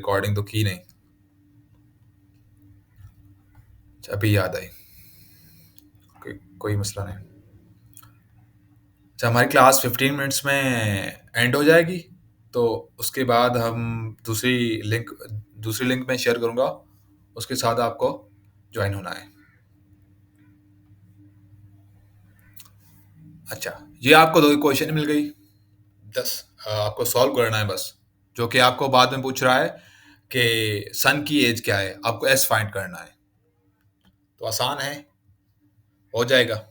Recording तो की नहीं। अच्छा, अभी याद आई। कोई मसला नहीं। अच्छा, हमारी क्लास 15 मिनट्स में एंड हो जाएगी। तो उसके बाद हम दूसरी दूसरी लिंक में शेयर करूँगा। उसके साथ आपको ज्वाइन होना है। अच्छा, ये आपको दो क्वेश्चन मिल गई। 10 आपको सॉल्व करना है बस। जो कि आपको बाद में पूछ रहा है कि सन की एज क्या है, आपको एस फाइंड करना है। तो आसान है, हो जाएगा।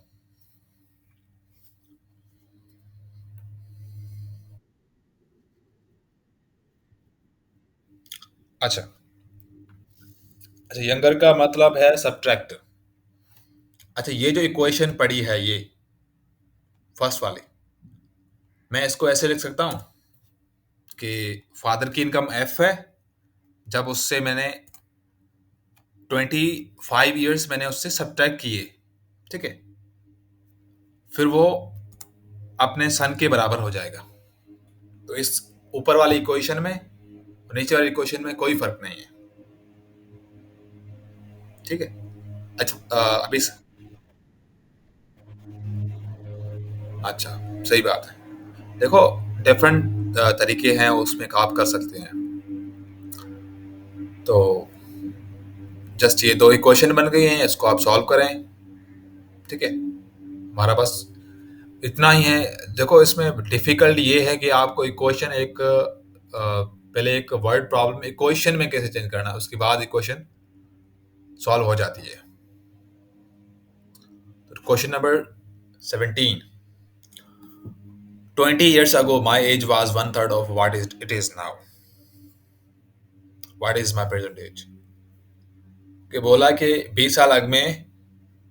अच्छा। अच्छा, यंगर का मतलब है सब्ट्रैक्ट। अच्छा, ये जो इक्वेशन पड़ी है, ये फर्स्ट वाली, मैं इसको ऐसे लिख सकता हूँ कि फादर की इनकम एफ है। जब उससे मैंने 25 ईयर्स मैंने उससे सब्ट्रैक्ट किए, ठीक है, फिर वो अपने सन के बराबर हो जाएगा। तो इस ऊपर वाली इक्वेशन में और नीचे वाली इक्वेशन में कोई फर्क नहीं है। ठीक है। अच्छा, अभी अच्छा, सही बात है। देखो, डिफरेंट तरीके हैं उसमें आप कर सकते हैं। तो जस्ट ये दो इक्वेशन बन गई हैं, इसको आप सॉल्व करें। ठीक है, हमारा बस इतना ही है। देखो, इसमें डिफिकल्ट ये है कि आपको इक्वेशन पहले एक वर्ड प्रॉब्लम इक्वेशन में कैसे चेंज करना है, उसके बाद इक्वेशन सॉल्व हो जाती है। तो question number 17। 20 years ago my age was one third of what it is now. What is my present age? कि बोला कि 20 साल आगे में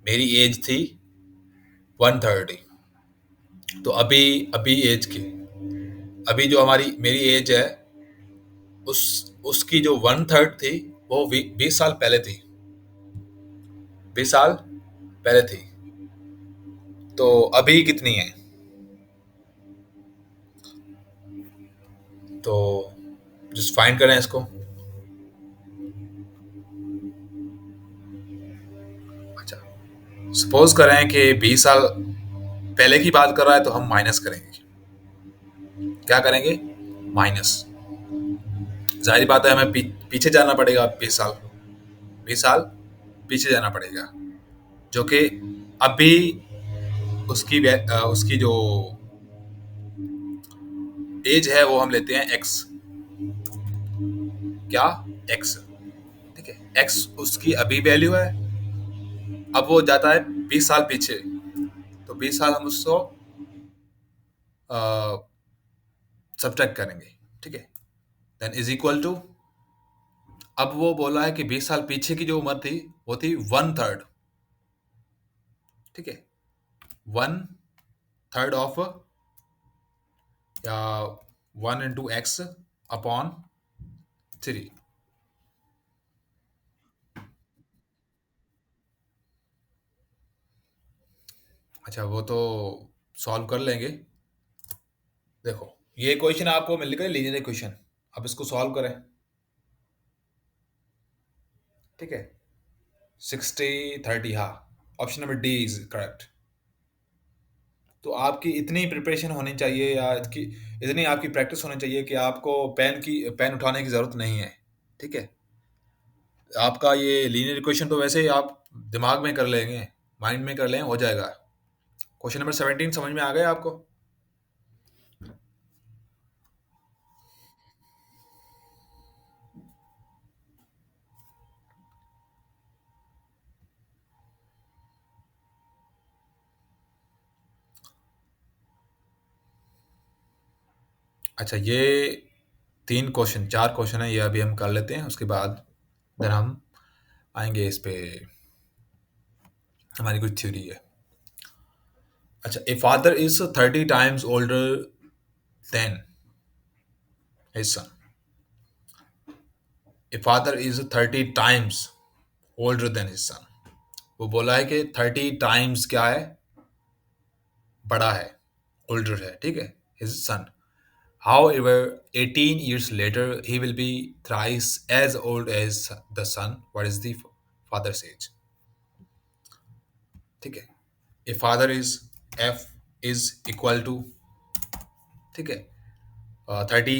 मेरी एज थी 130। तो अभी अभी एज की अभी जो हमारी मेरी एज है, उस उसकी जो 1/3 थी, वो 20 साल पहले थी। 20 साल पहले थी। तो अभी कितनी है? तो जस्ट फाइंड करें इसको। अच्छा, सपोज करें कि 20 साल पहले की बात कर रहा है, तो हम माइनस करेंगे। क्या करेंगे? माइनस। जाहिर बात है, हमें पीछे जाना पड़ेगा। 20 साल, 20 साल पीछे जाना पड़ेगा। जो कि अभी उसकी जो एज है, वो हम लेते हैं एक्स। क्या? एक्स। ठीक है, एक्स उसकी अभी वैल्यू है। अब वो जाता है 20 साल पीछे। तो 20 साल हम उसको सब्ट्रैक्ट करेंगे। ठीक है, देन इज इक्वल टू, अब वो बोला है कि 20 साल पीछे की जो उम्र थी, वो थी 1/3। ठीक है, 1/3 ऑफ, या 1 into x अपॉन 3। अच्छा, वो तो सॉल्व कर लेंगे। देखो, ये क्वेश्चन आपको मिल गए लीनियर क्वेश्चन। अब इसको सॉल्व करें। ठीक है, 60/30, हाँ, option number D is correct. तो आपकी इतनी प्रिपरेशन होनी चाहिए, या इतनी आपकी प्रैक्टिस होनी चाहिए कि आपको पेन उठाने की ज़रूरत नहीं है। ठीक है, आपका ये लीनियर इक्वेशन तो वैसे ही आप दिमाग में कर लेंगे, माइंड में कर लें, हो जाएगा। क्वेश्चन नंबर 17 समझ में आ गया आपको? अच्छा, ये 4 क्वेश्चन है, ये अभी हम कर लेते हैं। उसके बाद देन हम आएंगे इस पे। हमारी कुछ थ्योरी है। अच्छा, a father is 30 times older than his sun. A father is 30 times older than his सन। वो बोला है कि 30 times क्या है? बड़ा है, ओल्डर है। ठीक है, his son. However, 18 years later, he will be thrice as old as the son. What is the father's age? ठीक है. If father is f is equal to, ठीक है, 30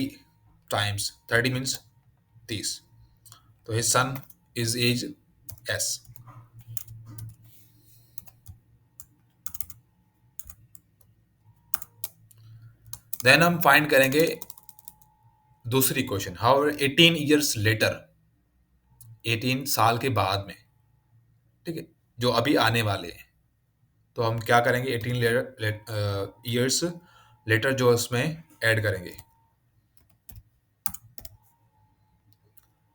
times 30 means 30. तो his son is age s. Then हम find करेंगे दूसरी question. How 18 years later, 18 साल के बाद में, ठीक है, जो अभी आने वाले हैं, तो हम क्या करेंगे, 18 ईयर्स लेटर जो उसमें ऐड करेंगे.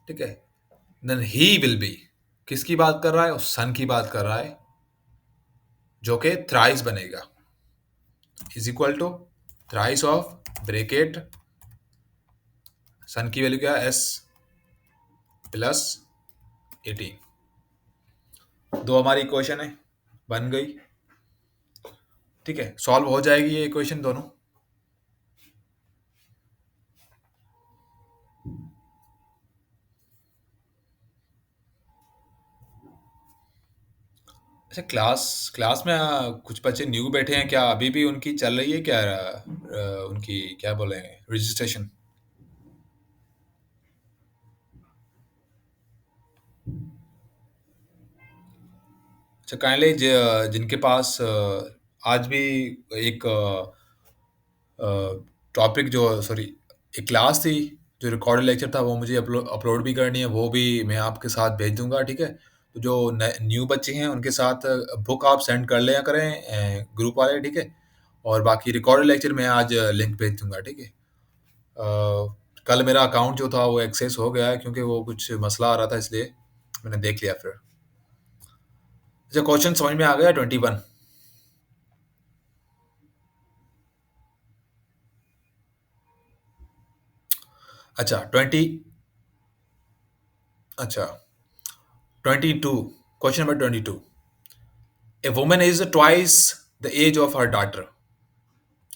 ठीक है. देन ही विल बी, किसकी बात कर रहा है, उस सन की बात कर रहा है, जो कि थ्राइस बनेगा, is equal to thrice of bracket, son की वैल्यू क्या है, एस प्लस 18. दो हमारी इक्वेशन है, बन गई. ठीक है, सॉल्व हो जाएगी ये इक्वेशन दोनों. अच्छा, क्लास क्लास में कुछ बच्चे न्यू बैठे हैं क्या? अभी भी उनकी चल रही है क्या, उनकी क्या बोले, रजिस्ट्रेशन? अच्छा, काइंडली जिनके पास आज भी एक टॉपिक जो सॉरी एक क्लास थी जो रिकॉर्डेड लेक्चर था, वो मुझे अपलोड भी करनी है, वो भी मैं आपके साथ भेज दूंगा. ठीक है, तो जो न्यू बच्चे हैं उनके साथ बुक आप सेंड कर लिया करें, ग्रुप वाले. ठीक है, और बाकी रिकॉर्डेड लेक्चर मैं आज लिंक भेज दूंगा. ठीक है. कल मेरा अकाउंट जो था वो एक्सेस हो गया है, क्योंकि वो कुछ मसला आ रहा था, इसलिए मैंने देख लिया फिर. अच्छा, क्वेश्चन समझ में आ गया? 21. अच्छा 20. अच्छा 22. Question number 22. A woman is twice the age of her daughter.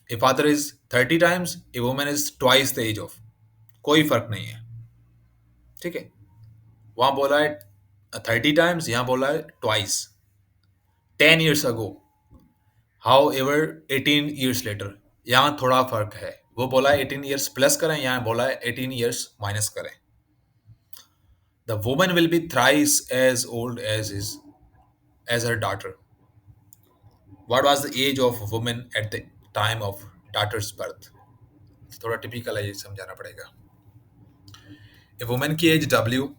A father is 30 times, a woman is twice the age of. कोई फर्क नहीं है. ठीक है, वहां बोला है 30 टाइम्स, यहां बोला है twice. 10 years ago, however 18 years later, यहां थोड़ा फर्क है. वो बोला है 18 years प्लस करें, यहां बोला है 18 years माइनस करें. The woman will be thrice as old as her daughter. What was the age of woman at the time of daughter's birth? थोड़ा टिपिकल है, ये समझाना पड़ेगा. A woman की as W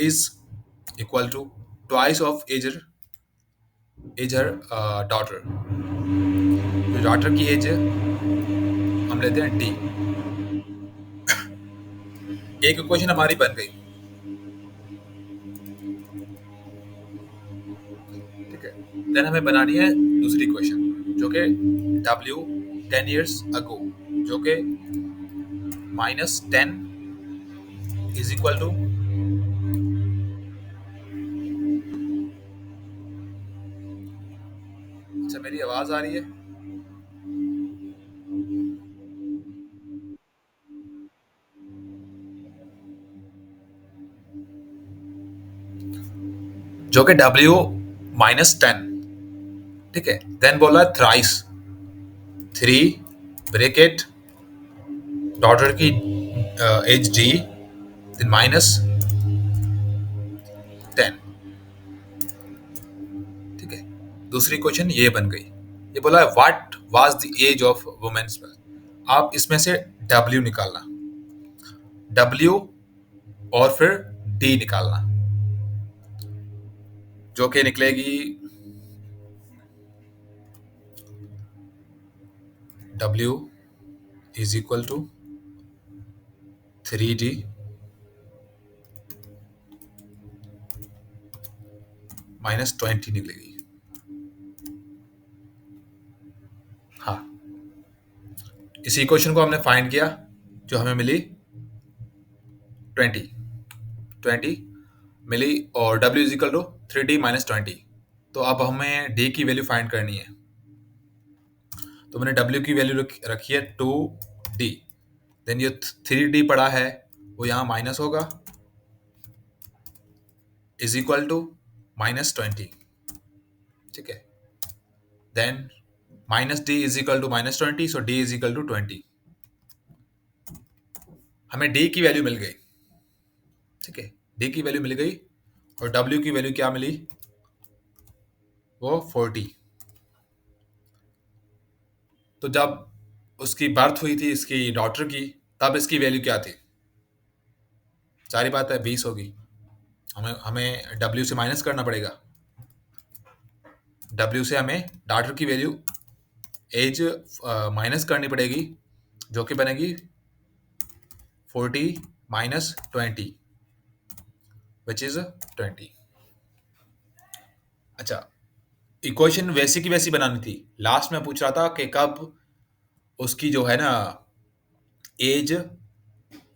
is equal to twice of age her daughter. तो daughter की as हम लेते हैं D. एक इक्वेशन हमारी बन गई. ठीक है, देन हमें बनानी है दूसरी इक्वेशन, जो कि W 10 years ago, जो कि -10 इज इक्वल टू, अच्छा मेरी आवाज आ रही है? जो कि W -10. ठीक है, देन बोला थ्राइस, 3 ब्रेकेट डॉटर की एज D, देन -10. ठीक है, दूसरी क्वेश्चन ये बन गई. ये बोला है what was the age of womens. आप इसमें से W निकालना, W और फिर D निकालना, जो कि निकलेगी W is equal to 3D -20 निकलेगी. हाँ, इसी क्वेश्चन को हमने फाइंड किया, जो हमें मिली 20 मिली, और W is equal to 3D -20. तो अब हमें D की वैल्यू फाइंड करनी है. तो मैंने W की वैल्यू रखी है 2D. देन ये 3D पड़ा है वो यहाँ माइनस होगा, इज इक्वल टू -20। ठीक है, then -d is equal to -20, so d is equal to 20। हमें d की वैल्यू मिल गई। ठीक है, d की वैल्यू मिल गई और w की वैल्यू क्या मिली, वो 40। तो जब उसकी बर्थ हुई थी इसकी डॉटर की, तब इसकी वैल्यू क्या थी? सारी बात है 20 होगी। हमें हमें W से माइनस करना पड़ेगा। W से हमें डॉटर की वैल्यू एज माइनस करनी पड़ेगी, जो कि बनेगी 40 -20 विच इज 20। अच्छा, इक्वेशन वैसी की वैसी बनानी थी। लास्ट में पूछ रहा था कि कब उसकी जो है ना एज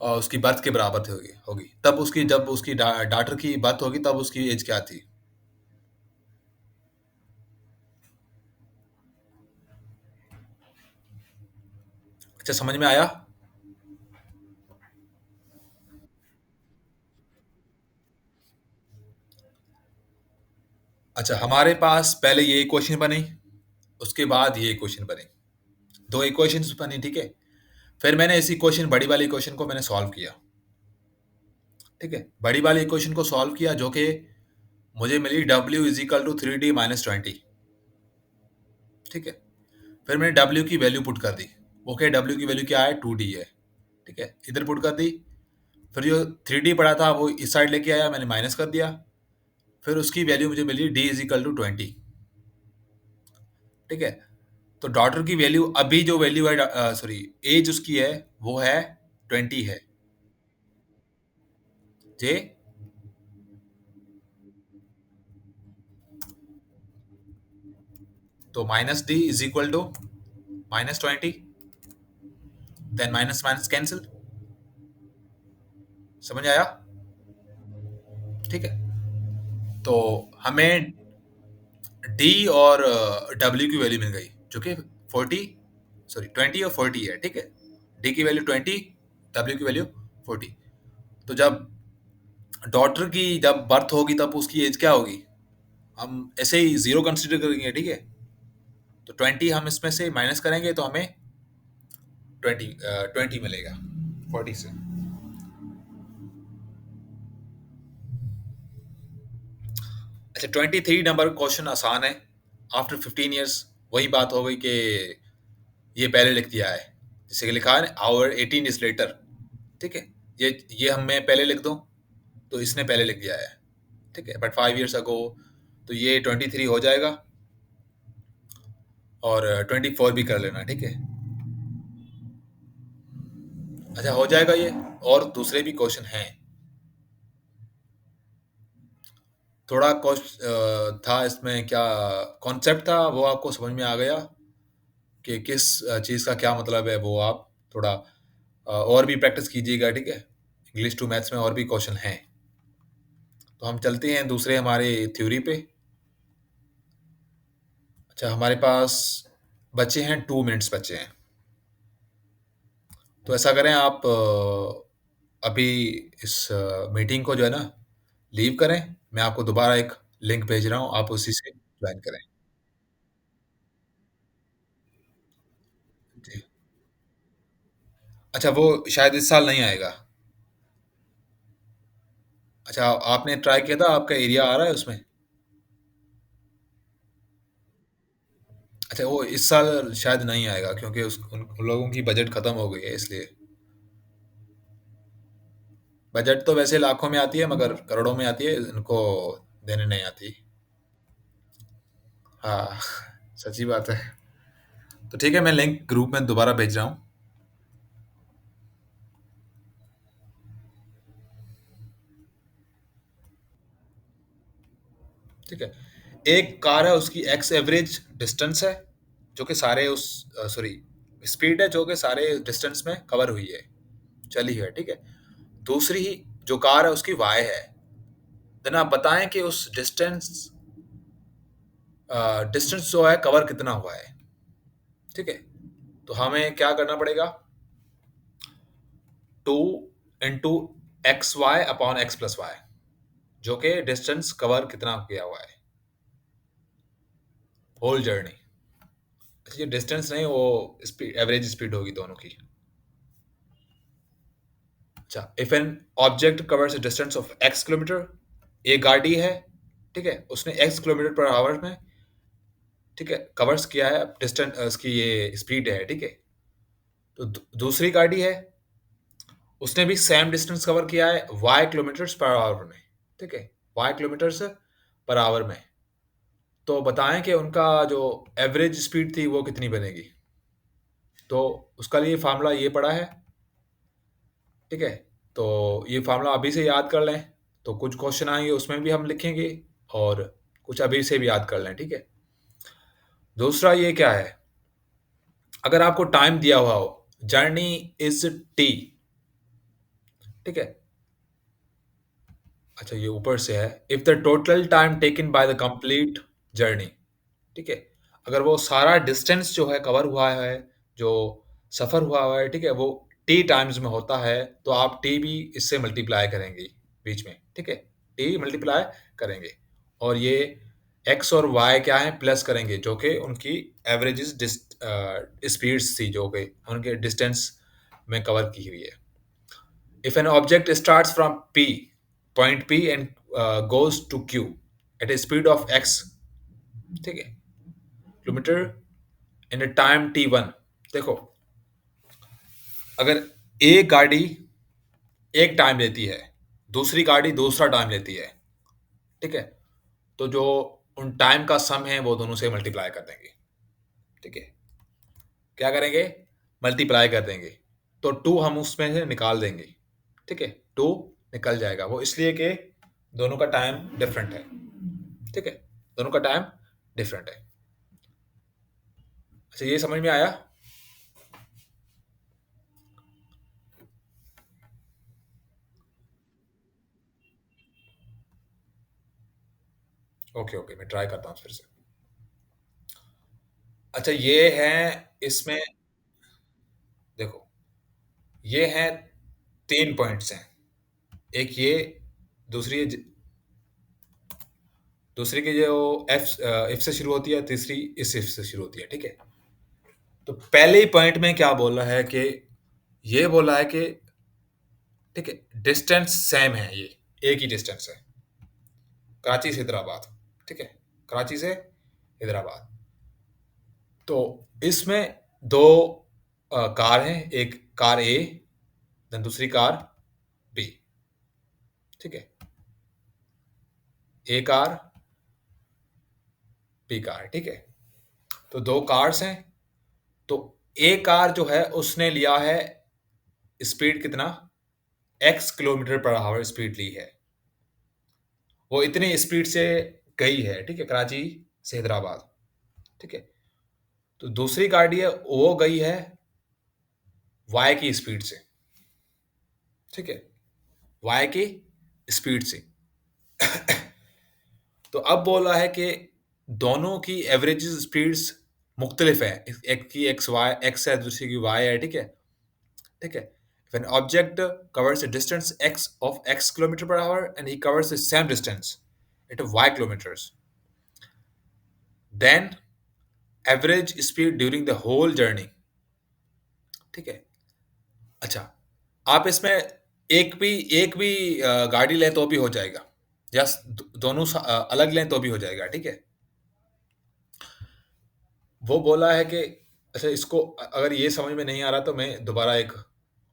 उसकी बर्थ के बराबर होगी होगी तब उसकी, जब उसकी डॉटर की बर्थ होगी तब उसकी एज क्या थी? अच्छा, समझ में आया? अच्छा, हमारे पास पहले ये इक्वेशन बनी, उसके बाद ये इक्वेशन बनी, दो इक्वेशंस बनी। ठीक है, फिर मैंने इस इक्वेशन, बड़ी वाली इक्वेशन को मैंने सॉल्व किया। ठीक है, बड़ी वाली इक्वेशन को सॉल्व किया, जो कि मुझे मिली W is equal to 3D -20। ठीक है, फिर मैंने W की वैल्यू पुट कर दी। ओके, W की वैल्यू क्या है, 2D है। ठीक है, इधर पुट कर दी। फिर जो 3D पड़ा था वो इस साइड लेके आया, मैंने माइनस कर दिया। फिर उसकी वैल्यू मुझे मिली D इज इक्वल टू 20। ठीक है, तो डॉटर की वैल्यू, अभी जो वैल्यू है, सॉरी, एज उसकी है वो है 20 है। जे, तो -D is equal to -20, then minus minus cancel. समझ आया? ठीक है, तो हमें डी और डब्ल्यू की वैल्यू मिल गई, जो कि 40, सॉरी 20 और 40 है। ठीक है, डी की वैल्यू 20, डब्ल्यू की वैल्यू 40। तो जब डॉटर की जब बर्थ होगी तब उसकी एज क्या होगी? हम ऐसे ही जीरो कंसिडर करेंगे। ठीक है, तो 20 हम इसमें से माइनस करेंगे तो हमें 20 मिलेगा 40 से। अच्छा, 23 नंबर क्वेश्चन आसान है। आफ्टर 15 ईयर्स वही बात हो गई कि ये पहले लिख दिया है, जैसे कि लिखा है आवर 18 इज लेटर। ठीक है, ये हमें पहले लिख दो, तो इसने पहले लिख दिया है। ठीक है, बट 5 ईयर्स अगो, तो ये 23 हो जाएगा और 24 भी कर लेना। ठीक है, अच्छा हो जाएगा ये। और दूसरे भी क्वेश्चन हैं। थोड़ा था इसमें, क्या कॉन्सेप्ट था वो आपको समझ में आ गया कि किस चीज़ का क्या मतलब है, वो आप थोड़ा और भी प्रैक्टिस कीजिएगा। ठीक है, इंग्लिश टू मैथ्स में और भी क्वेश्चन हैं। तो हम चलते हैं दूसरे हमारे थ्योरी पे। अच्छा, हमारे पास बचे हैं 2 मिनट्स बचे हैं। तो ऐसा करें, आप अभी इस मीटिंग को जो है ना लीव करें। मैं आपको दोबारा एक लिंक भेज रहा हूँ, आप उसी से ज्वाइन करें। जी। अच्छा, वो शायद इस साल नहीं आएगा। अच्छा, आपने ट्राई किया था, आपका एरिया आ रहा है उसमें? अच्छा, वो इस साल शायद नहीं आएगा क्योंकि उन लोगों की बजट खत्म हो गई है, इसलिए। बजट तो वैसे लाखों में आती है, मगर करोड़ों में आती है, इनको देने नहीं आती। हाँ, सच्ची बात है। तो ठीक है, मैं लिंक ग्रुप में दोबारा भेज रहा हूँ। ठीक है, एक कार है, उसकी एक्स एवरेज डिस्टेंस है जो कि सारे उस, सॉरी, स्पीड है जो कि सारे डिस्टेंस में कवर हुई है, चली है। ठीक है, दूसरी जो कार है उसकी वाई है। देन आप बताएं कि उस डिस्टेंस जो है कवर कितना हुआ है। ठीक है, तो हमें क्या करना पड़ेगा, two into x y upon x plus y, जो कि डिस्टेंस कवर कितना किया हुआ है होल जर्नी। अच्छा, ये डिस्टेंस नहीं, वो स्पीड, एवरेज स्पीड होगी दोनों की। अच्छा, if an object covers a distance of x kilometre, एक गाड़ी है, ठीक है, उसने एक्स किलोमीटर पर आवर में, ठीक है, कवर्स किया है डिस्टेंस, उसकी ये स्पीड है, ठीक है। तो दूसरी गाड़ी है, उसने भी सेम डिस्टेंस कवर किया है वाई किलोमीटर्स पर आवर में, ठीक है, वाई किलोमीटर्स पर आवर में। तो बताएं कि उनका जो एवरेज स्पीड थी वो कितनी बनेगी। तो उसका लिए फार्मूला ये पड़ा है, ठीक है। तो ये फार्मूला अभी से याद कर लें, तो कुछ क्वेश्चन आएंगे उसमें भी हम लिखेंगे, और कुछ अभी से भी याद कर लें, ठीक है। दूसरा ये क्या है, अगर आपको टाइम दिया हुआ हो, जर्नी इज टी, ठीक है। अच्छा, ये ऊपर से है, if the total time taken by the complete journey, ठीक है। अगर वो सारा डिस्टेंस जो है कवर हुआ है, जो सफ़र हुआ हुआ है, ठीक है, वो टी टाइम्स में होता है, तो आप टी भी इससे मल्टीप्लाई करेंगे बीच में, ठीक है, टी मल्टीप्लाई करेंगे, और ये एक्स और वाई क्या है, प्लस करेंगे, जो कि उनकी एवरेजेस स्पीड्स थी, जो कि उनके डिस्टेंस में कवर की हुई है। If an object starts from P, point P, and goes to Q at a speed of x, ठीक है, kilometre in a time t1, देखो, अगर एक गाड़ी एक टाइम लेती है, दूसरी गाड़ी दूसरा टाइम लेती है, ठीक है, तो जो उन टाइम का सम है वो दोनों से मल्टीप्लाई कर देंगे, ठीक है। क्या करेंगे, मल्टीप्लाई कर देंगे, तो टू हम उसमें से निकाल देंगे, ठीक है, टू निकल जाएगा, वो इसलिए कि दोनों का टाइम डिफरेंट है, ठीक है, दोनों का टाइम डिफरेंट है। अच्छा, ये समझ में आया। ओके ओके, मैं ट्राई करता हूँ फिर से। अच्छा, ये है, इसमें देखो, ये है, तीन पॉइंट्स हैं, एक ये, दूसरी दूसरी की जो एफ से शुरू होती है, तीसरी इस एफ से शुरू होती है, ठीक है। तो पहले ही पॉइंट में क्या बोल रहा है कि, ये बोला है कि, ठीक है, डिस्टेंस सेम है, ये एक ही डिस्टेंस है, कराची से हैदराबाद, ठीक है, कराची से हैदराबाद। तो इसमें दो कार हैं, एक कार ए, देन दूसरी कार बी, ठीक है, ए कार, बी कार, ठीक है। तो दो कार्स हैं, तो ए कार जो है उसने लिया है स्पीड कितना, x kilometre per hour speed ली है, वो इतनी स्पीड से गई है, ठीक है, कराची से हैदराबाद, ठीक है। तो दूसरी गाड़ी है, वो गई है वाई की स्पीड से, ठीक है, वाई की स्पीड से। तो अब बोला है कि दोनों की एवरेज स्पीड्स मुख्तलिफ है, एक की एक्स वाई एक्स है, दूसरी की वाई है, ठीक है, ठीक है। If an object covers a distance x of x kilometer per hour and he covers the same distance at y kilometers, then average speed during the whole journey, ठीक है। अच्छा, आप इसमें एक भी गाड़ी लें तो भी हो जाएगा, या दोनों अलग लें तो भी हो जाएगा, ठीक है। वो बोला है कि, अच्छा, इसको अगर ये समझ में नहीं आ रहा तो मैं दोबारा एक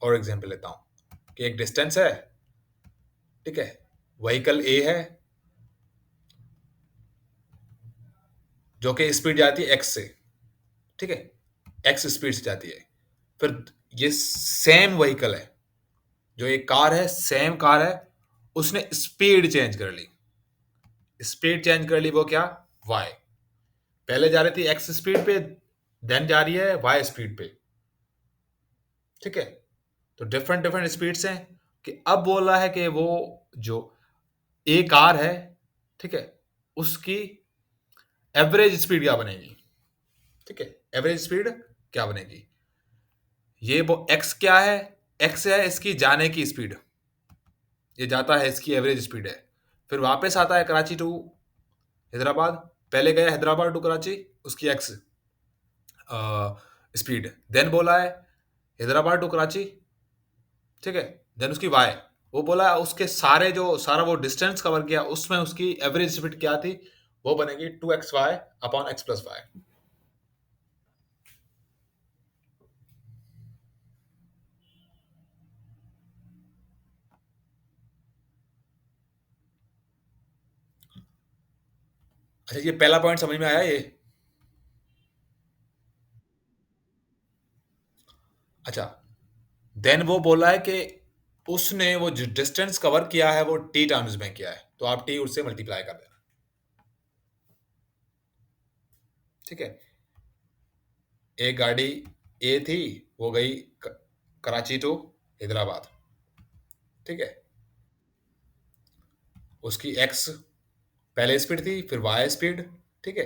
और एग्जांपल लेता हूँ, कि एक डिस्टेंस है, ठीक है, व्हीकल ए है, जो कि स्पीड जाती है एक्स से, ठीक है, एक्स स्पीड से जाती है। फिर ये सेम व्हीकल है, जो एक कार है, सेम कार है, उसने स्पीड चेंज कर ली, स्पीड चेंज कर ली, वो क्या, वाई, पहले जा रही थी एक्स स्पीड पे, देन जा रही है वाई स्पीड पे, ठीक है। तो डिफरेंट डिफरेंट स्पीड्स हैं, कि अब बोल रहा है कि वो जो ए कार है, ठीक है, उसकी एवरेज स्पीड क्या बनेगी, ठीक है, एवरेज स्पीड क्या बनेगी, ये वो एक्स क्या है, एक्स है इसकी जाने की स्पीड, ये जाता है इसकी एवरेज स्पीड है। फिर वापस आता है कराची टू हैदराबाद, पहले गया हैदराबाद टू कराची, उसकी एक्स स्पीड। देन बोला है हैदराबाद टू कराची, ठीक है। देन उसकी वाई, वो बोला उसके सारे जो सारा वो डिस्टेंस कवर किया उसमें उसकी एवरेज स्पीड क्या थी, वो बनेगी 2xy upon x plus Y. अच्छा, ये पहला पॉइंट समझ में आया ये? अच्छा, देन वो बोला है कि उसने वो जो डिस्टेंस कवर किया है वो टी टाइम्स में किया है, तो आप टी उससे मल्टीप्लाई कर देना, ठीक है। एक गाड़ी ए थी, वो गई कराची टू हैदराबाद, ठीक है। उसकी एक्स पहले स्पीड थी, फिर वाई स्पीड, ठीक है।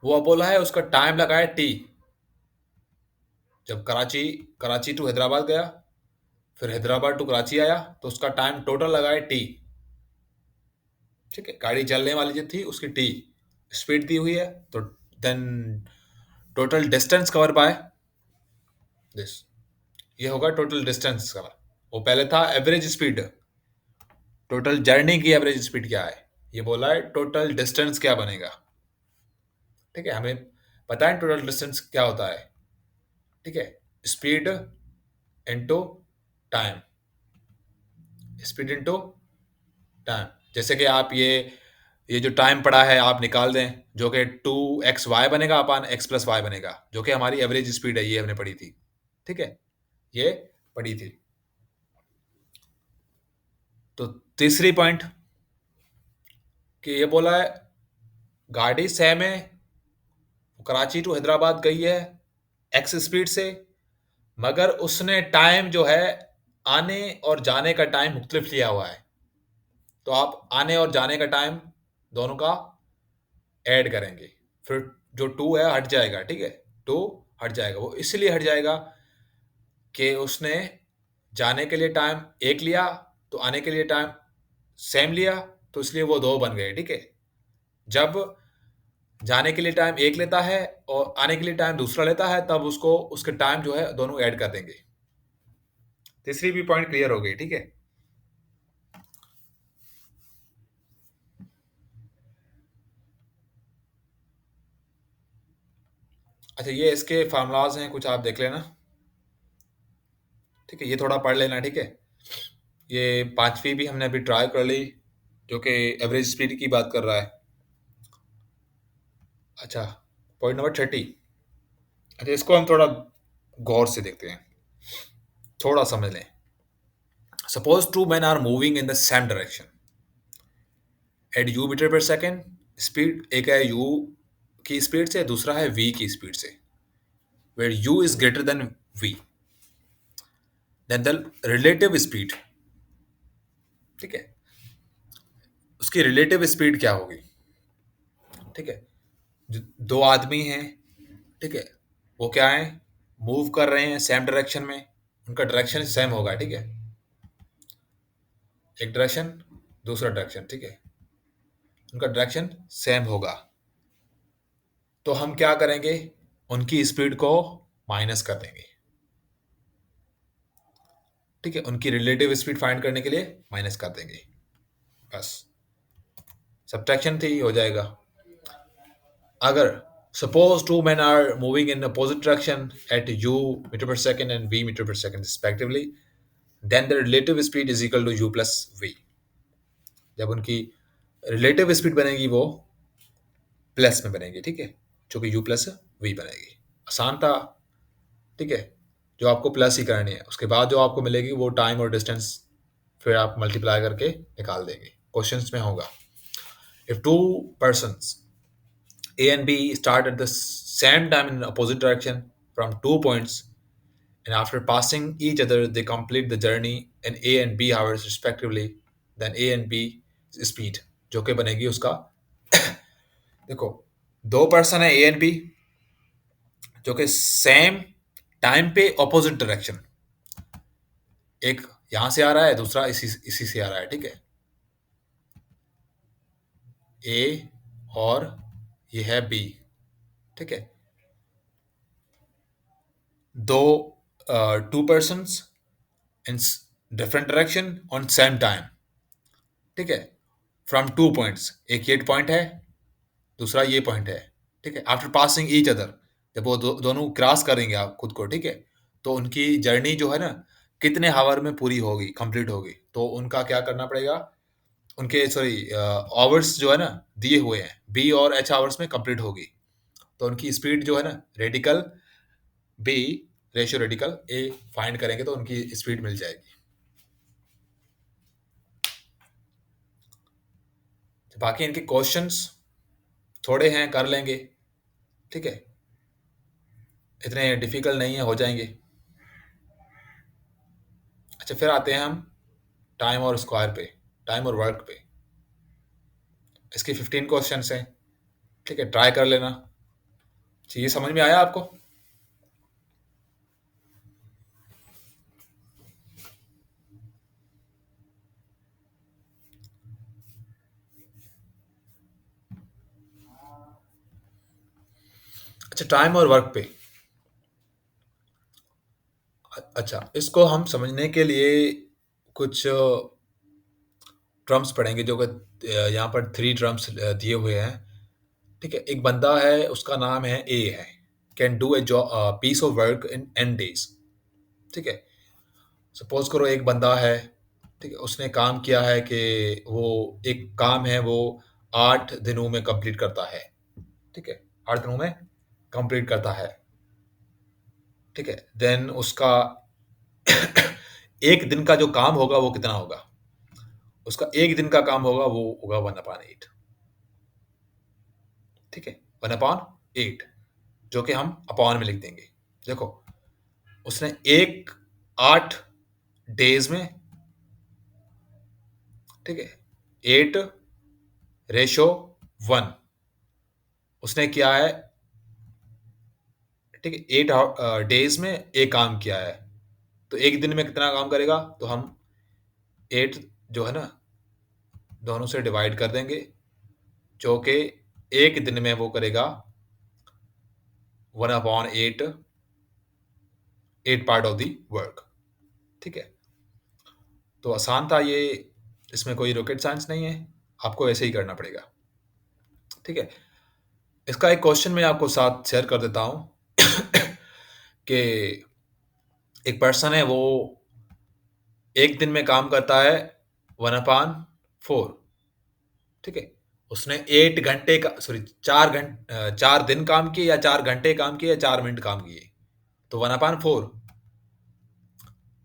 वो अब बोला है उसका टाइम लगा है टी, जब कराची कराची टू हैदराबाद गया, फिर हैदराबाद टू कराची आया, तो उसका टाइम टोटल लगा है टी, ठीक है। गाड़ी चलने वाली जो थी उसकी टी स्पीड दी हुई है, तो then total distance cover by this, ये होगा टोटल डिस्टेंस कवर। वो पहले था एवरेज स्पीड, टोटल जर्नी की एवरेज स्पीड क्या है, ये बोला है टोटल डिस्टेंस क्या बनेगा, ठीक है। हमें पता है टोटल डिस्टेंस क्या होता है, ठीक है। Speed into time, speed into time. जैसे कि आप ये जो टाइम पड़ा है आप निकाल दें, जो कि 2xy बनेगा अपान एक्स प्लस वाई बनेगा, जो कि हमारी एवरेज स्पीड है, ये हमने पढ़ी थी, ठीक है, ये पढ़ी थी। तो तीसरी पॉइंट कि ये बोला है गाड़ी सेम है, कराची टू हैदराबाद गई है एक्स स्पीड से, मगर उसने टाइम जो है आने और जाने का टाइम मुख्तलिफ लिया हुआ है, तो आप आने और जाने का टाइम दोनों का ऐड करेंगे, फिर जो टू है हट जाएगा, ठीक है। टू हट जाएगा, वो इसलिए हट जाएगा कि उसने जाने के लिए टाइम एक लिया, तो आने के लिए टाइम सेम लिया, तो इसलिए वो दो बन गए, ठीक है। जब जाने के लिए टाइम एक लेता है और आने के लिए टाइम दूसरा लेता है, तब उसको उसके टाइम जो है दोनों ऐड कर देंगे। तीसरी भी पॉइंट क्लियर हो गई, ठीक है। अच्छा, ये इसके फार्मूलाज हैं, कुछ आप देख लेना, ठीक है। ये थोड़ा पढ़ लेना, ठीक है। ये पांचवी भी हमने अभी ट्राई कर ली, जो कि एवरेज स्पीड की बात कर रहा है। अच्छा, पॉइंट नंबर 30। अच्छा, इसको हम थोड़ा गौर से देखते हैं, थोड़ा समझ लें। Suppose two man are moving in the same direction at u metre per second speed, एक है यू की स्पीड से, दूसरा है वी की स्पीड से, where u is greater than v, then the relative speed, ठीक है, उसकी रिलेटिव स्पीड क्या होगी, ठीक है। दो आदमी हैं, ठीक है, वो क्या है, मूव कर रहे हैं सेम डायरेक्शन में, उनका डायरेक्शन सेम होगा, ठीक है। एक डायरेक्शन, दूसरा डायरेक्शन, ठीक है, उनका डायरेक्शन सेम होगा, तो हम क्या करेंगे, उनकी स्पीड को माइनस कर देंगे, ठीक है। उनकी रिलेटिव स्पीड फाइंड करने के लिए माइनस कर देंगे, बस सब्ट्रैक्शन थी, हो जाएगा। अगर suppose two men are moving in opposite direction at u meter per second and v meter per second respectively, then the relative speed is equal to u plus v। जब उनकी relative speed बनेगी वो plus में बनेगी, ठीक है, जो कि u प्लस वी बनेगी। आसान था, ठीक है। जो आपको प्लस ही करनी है, उसके बाद जो आपको मिलेगी वो टाइम और डिस्टेंस फिर आप मल्टीप्लाई करके निकाल देंगे, क्वेश्चंस में होगा। If two persons A and B start at the same time in opposite direction from 2 points, and after passing each other, they complete the journey in A and B hours respectively. Then A and B speed, जो कि बनेगी उसका देखो, दो person है A and B, जो कि same time पे ऑपोजिट डायरेक्शन, एक यहाँ से आ रहा है, दूसरा इसी इसी से आ रहा है, ठीक है? ए और ये है बी, ठीक है? दो to persons in different direction on same time, ठीक है? फ्रॉम टू पॉइंट्स, एक ये पॉइंट है, दूसरा ये पॉइंट है, ठीक है? आफ्टर पासिंग ईच अदर, जब वो दोनों क्रॉस करेंगे आप खुद को, ठीक है? तो उनकी जर्नी जो है ना, कितने हावर में पूरी होगी, कंप्लीट होगी, तो उनका क्या करना पड़ेगा, उनके सॉरी आवर्स जो है ना दिए हुए हैं, बी और एच आवर्स में कंप्लीट होगी, तो उनकी स्पीड जो है ना, रेडिकल बी रेशियो रेडिकल ए फाइंड करेंगे तो उनकी स्पीड मिल जाएगी। तो बाकी इनके क्वेश्चंस थोड़े हैं, कर लेंगे, ठीक है? इतने डिफिकल्ट नहीं है, हो जाएंगे। अच्छा, फिर आते हैं हम टाइम और स्क्वायर पे, टाइम और वर्क पे। इसके 15 क्वेश्चंस हैं, ठीक है? ट्राई कर लेना। अच्छा, ये समझ में आया आपको? अच्छा, टाइम और वर्क पे। अच्छा, इसको हम समझने के लिए कुछ टर्म्स पढ़ेंगे, जो कि यहाँ पर 3 टर्म्स दिए हुए हैं, ठीक है? एक बंदा है, उसका नाम है ए है, can do a job piece of work in n days, ठीक है? सपोज करो एक बंदा है, ठीक है? उसने काम किया है कि वो एक काम है वो 8 दिनों में कंप्लीट करता है, ठीक है? 8 दिनों में कंप्लीट करता है, ठीक है? देन उसका एक दिन का जो काम होगा वो कितना होगा? उसका एक दिन का काम होगा वो होगा 1/8, ठीक है? 1/8, जो कि हम अपॉन में लिख देंगे। देखो, उसने एक 8 डेज में, ठीक है, 8:1 उसने किया है, ठीक है? 8 डेज में एक काम किया है, तो एक दिन में कितना काम करेगा? तो हम 8 जो है ना, दोनों से डिवाइड कर देंगे, जो कि एक दिन में वो करेगा 1/8, 8 पार्ट ऑफ द वर्क, ठीक है? तो आसान था ये, इसमें कोई रॉकेट साइंस नहीं है, आपको ऐसे ही करना पड़ेगा, ठीक है? इसका एक क्वेश्चन मैं आपको साथ शेयर कर देता हूँ कि एक पर्सन है, वो एक दिन में काम करता है 1/4, ठीक है? उसने 8 घंटे का सॉरी 4 घंटे 4 दिन काम किए, या 4 घंटे काम किए, या 4 मिनट काम किए, तो 1/4।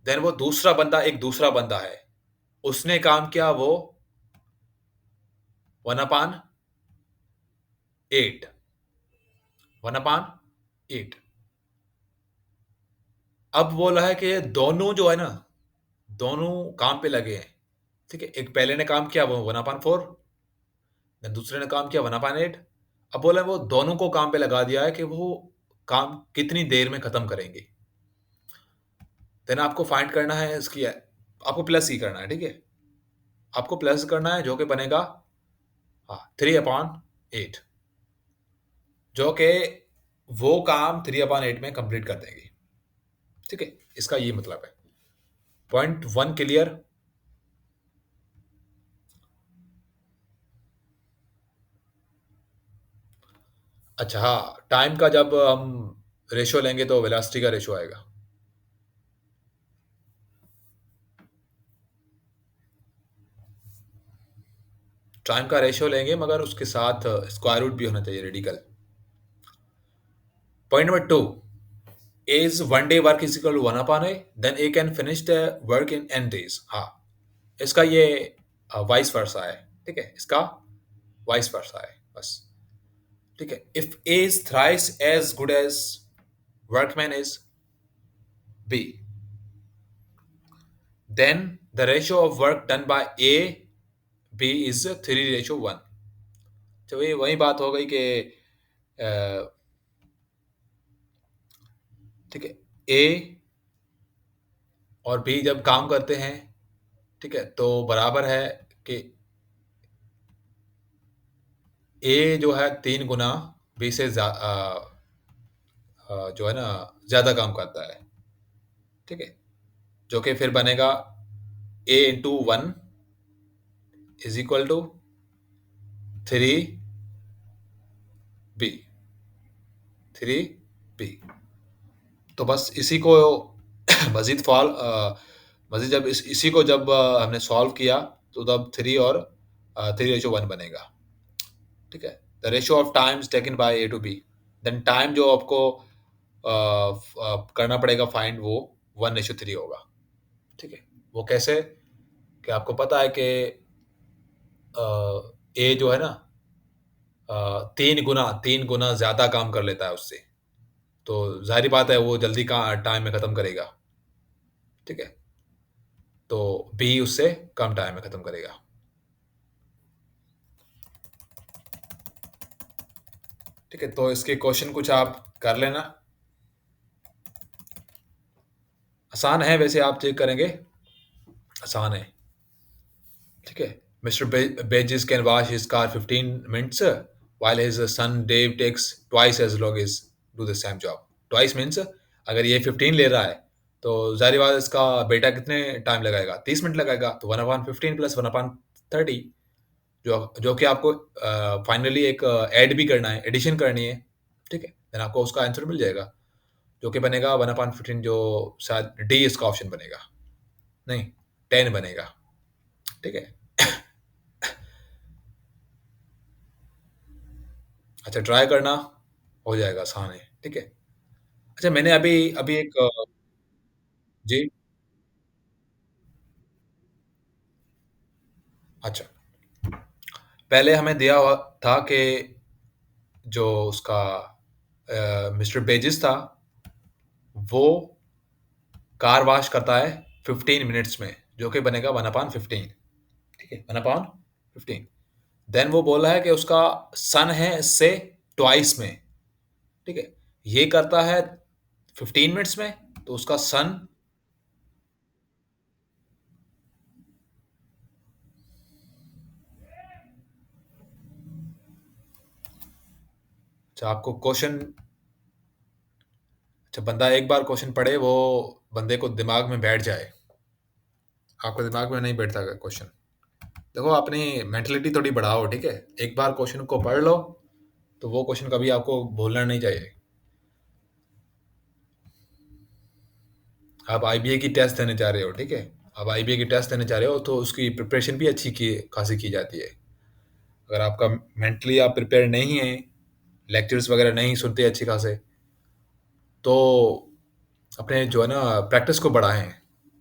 देन वो दूसरा बंदा, एक दूसरा बंदा है, उसने काम किया वो 1/8, 1/8। अब बोला है कि ये दोनों जो है ना, दोनों काम पे लगे हैं, ठीक है? एक पहले ने काम किया वो 1/4, देन दूसरे ने काम किया 1/8। अब बोला वो दोनों को काम पे लगा दिया है कि वो काम कितनी देर में खत्म करेंगे। देन आपको फाइंड करना है इसकी, आपको प्लस ही करना है, ठीक है? आपको प्लस करना है, जो कि बनेगा, हाँ, 3/8, जो कि वो काम 3/8 में कंप्लीट कर देंगे, ठीक है? इसका ये मतलब है। Point 1 clear? अच्छा, हाँ, टाइम का जब हम रेशियो लेंगे तो वेलोसिटी का रेशियो आएगा। टाइम का रेशियो लेंगे, मगर उसके साथ स्क्वायर रूट भी होना चाहिए, radical. Point number 2, is 1 day work is equal to 1/8, then A can finish the work in n days। हाँ, इसका ये वाइस वर्सा है, ठीक है? इसका वाइस वर्सा है बस, ठीक है? If A is thrice as good as workman is B, then the ratio of work done by A B is 3:1। तो ये वही बात हो गई कि ठीक है, A और बी जब काम करते हैं, ठीक है, तो बराबर है कि ए जो है 3 गुना बी से जो है ना ज़्यादा काम करता है, ठीक है, जो कि फिर बनेगा A × 1 is equal to 3B, 3B। तो बस इसी को मजीद मजीद जब इसी को जब हमने सॉल्व किया तो तब 3 और 3:1 बनेगा, ठीक है। The ratio of times taken by A to B, then time जो आपको करना पड़ेगा फाइंड, वो 1:3 होगा, ठीक है। वो कैसे कि आपको पता है कि ए जो है ना 3 गुना ज़्यादा काम कर लेता है उससे, तो जाहिर बात है वो जल्दी का टाइम में ख़त्म करेगा, ठीक है। तो बी उससे कम टाइम में ख़त्म करेगा। ठीक है, तो इसके क्वेश्चन कुछ आप कर लेना, आसान है वैसे, आप चेक करेंगे आसान है, ठीक है। मिस्टर बेजिस can wash his car 15 minutes while his son Dave takes twice as long as do the same job. Twice means अगर ये 15 ले रहा है तो जाहिर बात है इसका बेटा कितने टाइम लगाएगा, 30 मिनट लगाएगा, तो 1/15 प्लस 1/30, जो कि आपको फाइनली एक ऐड भी करना है, एडिशन करनी है, ठीक है, देन आपको उसका आंसर मिल जाएगा, जो कि बनेगा 1/15, जो शायद डी इसका ऑप्शन बनेगा, नहीं 10 बनेगा, ठीक है। अच्छा, ट्राई करना, हो जाएगा, आसान है, ठीक है। अच्छा, मैंने अभी अभी एक जी, अच्छा, पहले हमें दिया हुआ था कि जो उसका मिस्टर बेजिस था वो कार वॉश करता है 15 मिनट्स में, जो कि बनेगा 1/15, ठीक है, 1/15। देन वो बोला है कि उसका सन है इससे ट्वाइस में, ठीक है, ये करता है 15 मिनट्स में, तो उसका सन, अच्छा आपको क्वेश्चन, अच्छा बंदा एक बार क्वेश्चन पढ़े, वो बंदे को दिमाग में बैठ जाए, आपको दिमाग में नहीं बैठता क्वेश्चन, देखो अपनी मेंटलिटी थोड़ी बढ़ाओ, ठीक है, एक बार क्वेश्चन को पढ़ लो तो वो क्वेश्चन कभी आपको भूलना नहीं चाहिए। आप आईबीए की टेस्ट देने जा रहे हो, ठीक है, आप आईबीए की टेस्ट देने जा रहे हो तो उसकी प्रिपरेशन भी अच्छी की खासी की जाती है। अगर आपका मेंटली आप प्रिपेयर नहीं है, लेक्चर्स वगैरह नहीं सुनते अच्छी खासे, तो अपने जो है ना प्रैक्टिस को बढ़ाएं।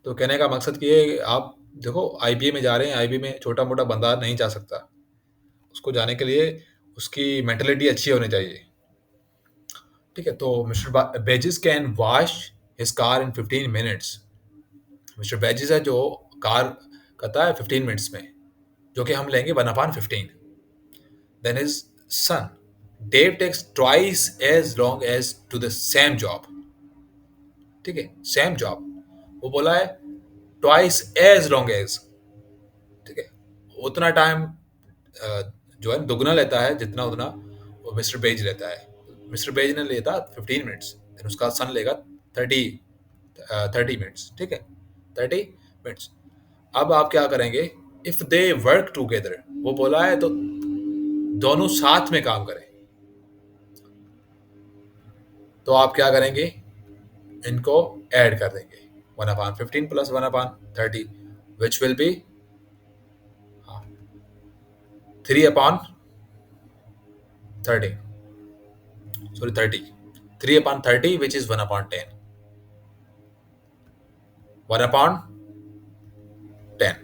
तो कहने का मकसद ये है कि आप देखो आईबीए में जा रहे हैं, आईबीए में छोटा मोटा बंदा नहीं जा सकता, उसको जाने के लिए उसकी मेंटलिटी अच्छी होनी चाहिए, ठीक है। तो मिस्टर बेजिस can wash his car in 15 minutes, Mr बेजिस है जो कार करता है 15 मिनट्स में, जो कि हम लेंगे 1/15। Then his son Dave takes twice as long as to the same job, ठीक है, सेम जॉब, वो बोला है ट्वाइस एज लॉन्ग एज, ठीक है, उतना टाइम जो है दुगना लेता है जितना उतना वो मिस्टर बेज लेता है। मिस्टर बेज ने लेता 15 मिनट्स, देन उसका सन लेगा 30 मिनट्स, ठीक है, 30 मिनट्स। अब आप क्या करेंगे, इफ दे वर्क टूगेदर, वो बोला है तो दोनों साथ में काम करें, तो आप क्या करेंगे, इनको ऐड कर देंगे, 1/15 plus 1/30, which will be 3/30, sorry 3/30 which is 1/10, 1/10।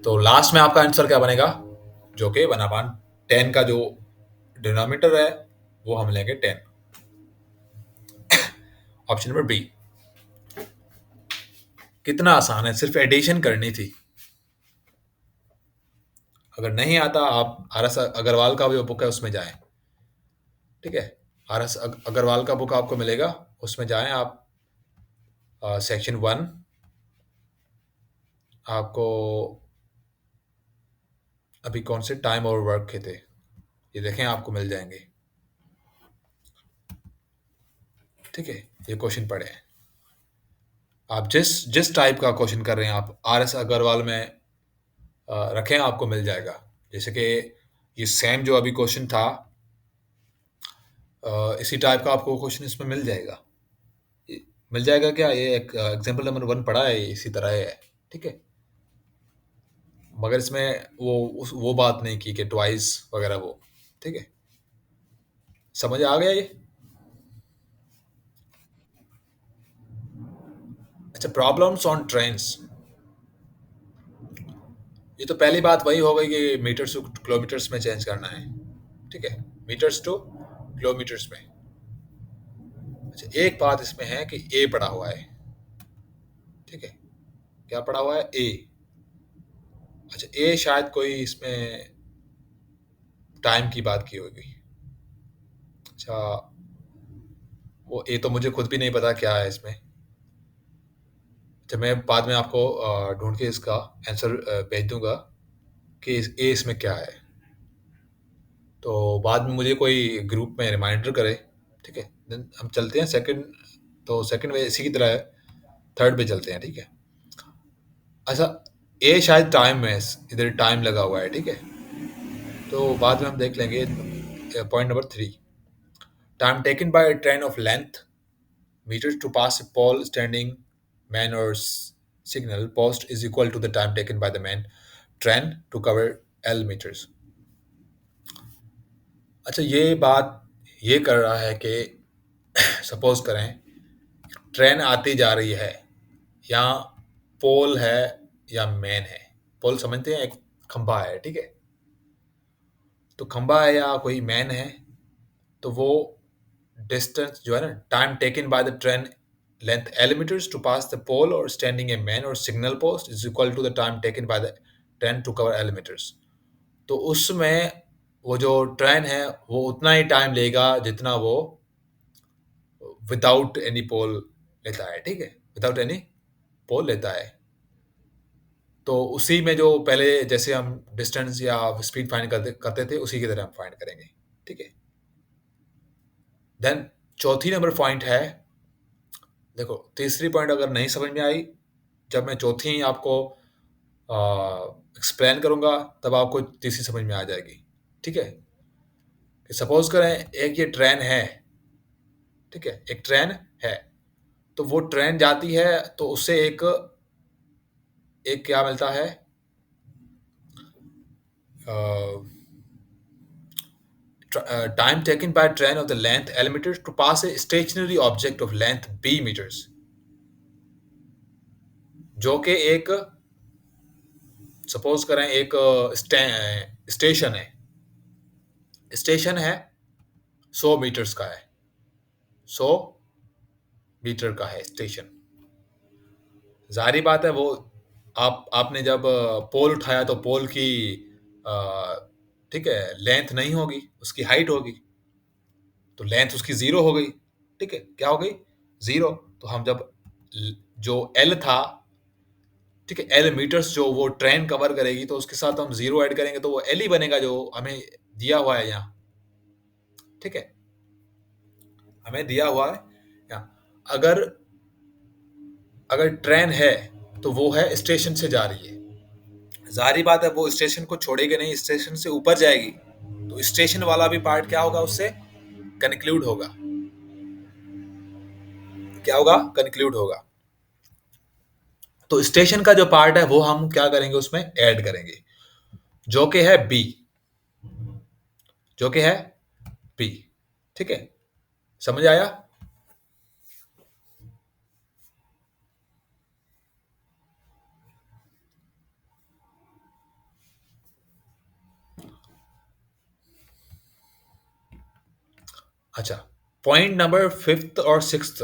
तो लास्ट में आपका आंसर क्या बनेगा, जो कि 1/10 का जो डिनोमिनेटर है वो हम लेंगे 10, ऑप्शन नंबर बी। कितना आसान है, सिर्फ एडिशन करनी थी। अगर नहीं आता आप आर एस अग्रवाल का जो बुक है उसमें जाएं, ठीक है, आर एस अग्रवाल का बुक आपको मिलेगा, उसमें जाएं आप, सेक्शन वन आपको अभी कौन से टाइम और वर्क के थे, ये देखें, आपको मिल जाएंगे। ठीक है, ये क्वेश्चन पढ़े हैं। आप जिस जिस टाइप का क्वेश्चन कर रहे हैं, आप आर एस अग्रवाल में रखें, आपको मिल जाएगा। जैसे कि ये सेम जो अभी क्वेश्चन था, इसी टाइप का आपको क्वेश्चन इसमें मिल जाएगा। मिल जाएगा क्या, ये एक एग्जाम्पल नंबर वन पढ़ा है, इसी तरह है। ठीक है, मगर इसमें वो बात नहीं की कि ट्वाइस वगैरह वो। ठीक है, समझ आ गया ये? अच्छा, प्रॉब्लम्स ऑन ट्रेन्स। ये तो पहली बात वही हो गई कि मीटर्स टू किलोमीटर्स में चेंज करना है। ठीक है, मीटर्स टू किलोमीटर्स में। अच्छा, एक बात इसमें है कि ए पड़ा हुआ है। ठीक है, क्या पड़ा हुआ है? ए। अच्छा, ए शायद कोई इसमें टाइम की बात की होगी। अच्छा, वो ए तो मुझे खुद भी नहीं पता क्या है इसमें। अच्छा, मैं बाद में आपको ढूंढ के इसका आंसर भेज दूंगा कि ए इसमें क्या है। तो बाद में मुझे कोई ग्रुप में रिमाइंडर करे। ठीक है, देन हम चलते हैं सेकंड। तो सेकंड में इसी की तरह है, थर्ड पे चलते हैं। ठीक है, अच्छा, ए शायद टाइम में इधर टाइम लगा हुआ है। ठीक है, तो बाद में हम देख लेंगे। Point number three, time taken by train of length meters to pass a pole standing man or signal post is equal to the time taken by the man train to cover L meters। अच्छा, ये बात ये कर रहा है कि suppose करें train आती जा रही है, या पोल है या मैन है। पोल समझते हैं, एक खंभा है। ठीक है, तो खंभा है या कोई मैन है, तो वो डिस्टेंस जो है ना, time taken by the train length l metres to pass the pole और स्टैंडिंग ए मैन और signal post is equal to the time taken by the train to cover l metres. तो उसमें वो जो ट्रेन है वो उतना ही टाइम लेगा जितना वो विदाउट एनी पोल लेता है। ठीक है, विदाउट एनी पोल लेता है। तो उसी में जो पहले जैसे हम डिस्टेंस या स्पीड फाइंड करते करते थे, उसी की तरह हम फाइंड करेंगे। ठीक है, देन चौथी नंबर पॉइंट है। देखो, तीसरी पॉइंट अगर नहीं समझ में आई, जब मैं चौथी आपको एक्सप्लेन करूंगा, तब आपको तीसरी समझ में आ जाएगी। ठीक है, कि सपोज करें एक ये ट्रेन है। ठीक है, एक ट्रेन है, तो वो ट्रेन जाती है, तो उससे एक एक क्या मिलता है, time taken by train of the length l metres to pass a stationary object of length b metres, जो कि एक सपोज करें एक स्टेशन है। स्टेशन है, 100 मीटर्स का है। 100 मीटर का है स्टेशन। जाहिर बात है, वो आपने जब पोल उठाया तो पोल की अ, ठीक है, लेंथ नहीं होगी, उसकी हाइट होगी। तो लेंथ उसकी जीरो हो गई। ठीक है, क्या हो गई? जीरो। तो हम जब जो एल था, ठीक है, एल मीटर्स जो वो ट्रेन कवर करेगी, तो उसके साथ हम जीरो ऐड करेंगे, तो वो एल ही बनेगा जो हमें दिया हुआ है यहाँ। ठीक है, हमें दिया हुआ है यहाँ। अगर अगर ट्रेन है, तो वो है स्टेशन से जा रही है। जाहिर बात है, वो स्टेशन को छोड़ेगी नहीं, स्टेशन से ऊपर जाएगी। तो स्टेशन वाला भी पार्ट क्या होगा, उससे कंक्लूड होगा। क्या होगा? कंक्लूड होगा। तो स्टेशन का जो पार्ट है वो हम क्या करेंगे, उसमें ऐड करेंगे, जो कि है बी। जो कि है बी। ठीक है, समझ आया? अच्छा, पॉइंट नंबर फिफ्थ और सिक्स्थ